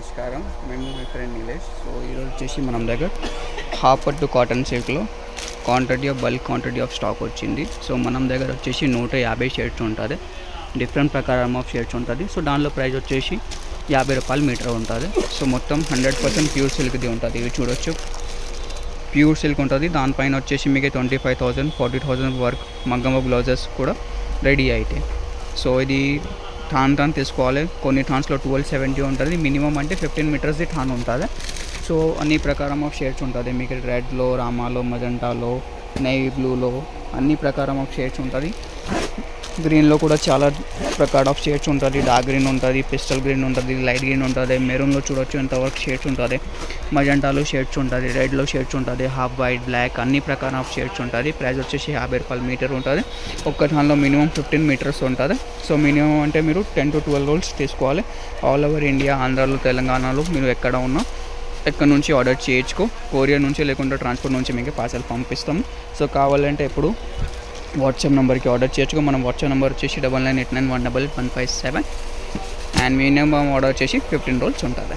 నమస్కారం. మేము మీ friend Nilesh. So ఈరోజు వచ్చేసి మనం దగ్గర హాఫర్ టు కాటన్ సిల్క్లో బల్క్ క్వాంటిటీ ఆఫ్ స్టాక్ వచ్చింది. సో మనం దగ్గర వచ్చేసి 150 షేడ్స్ ఉంటుంది. డిఫరెంట్ ప్రకారం ఆఫ్ షేడ్స్ ఉంటుంది. సో దానిలో ప్రైస్ వచ్చేసి 50 రూపాయలు మీటర్ ఉంటుంది. సో మొత్తం 100% ప్యూర్ సిల్క్ది ఉంటుంది. ఇది చూడొచ్చు, ప్యూర్ సిల్క్ ఉంటుంది. దానిపైన వచ్చేసి మీకు 25,000 40,000 వర్క్ మగ్గం బ్లౌజెస్ కూడా రెడీ అయితే. సో ఇది థాన్ తీసుకోవాలి. కొన్ని థాన్స్లో 1270 ఉంటుంది. మినిమం అంటే 15 మీటర్స్ది థాన్ ఉంటుంది. సో అన్ని ప్రకారం ఆఫ్ షేడ్స్ ఉంటుంది. మీకు రెడ్లో, రామాలో, మజంటాలో, నేవీ బ్లూలో అన్ని ప్రకారం ఆఫ్ షేడ్స్ ఉంటుంది. గ్రీన్లో కూడా చాలా ప్రకారం ఆఫ్ షేడ్స్ ఉంటుంది. డార్క్ గ్రీన్ ఉంటుంది, పిస్టల్ గ్రీన్ ఉంటుంది, లైట్ గ్రీన్ ఉంటుంది. మెరూన్లో చూడొచ్చు ఎంతవరకు షేడ్స్ ఉంటుంది. మజంటాలో షేడ్స్ ఉంటుంది, రెడ్లో షేడ్స్ ఉంటుంది, హాఫ్ వైట్, బ్లాక్ అన్ని ప్రకారం ఆఫ్ షేడ్స్ ఉంటుంది. ప్రైస్ వచ్చేసి 50 రూపాయలు మీటర్ ఉంటుంది. ఒక్క దానిలో మినిమం 15 మీటర్స్ ఉంటుంది. సో మినిమం అంటే మీరు 10 to 12 రోల్స్ తీసుకోవాలి. ఆల్ ఓవర్ ఇండియా, ఆంధ్రాలో, తెలంగాణలో మీరు ఎక్కడ ఉన్నా ఎక్కడ నుంచి ఆర్డర్ చేయొచ్చు. కొరియర్ నుంచి లేకుంటే ట్రాన్స్పోర్ట్ నుంచి మీకు పార్సల్ పంపిస్తాము. సో కావాలంటే ఇప్పుడు వాట్సాప్ నెంబర్కి ఆర్డర్ చేయొచ్చు. మనం వాట్సాప్ నెంబర్ వచ్చేసి 9989188157 అండ్ మినిమం ఆర్డర్ వచ్చేసి 15 రోల్స్ ఉంటుంది.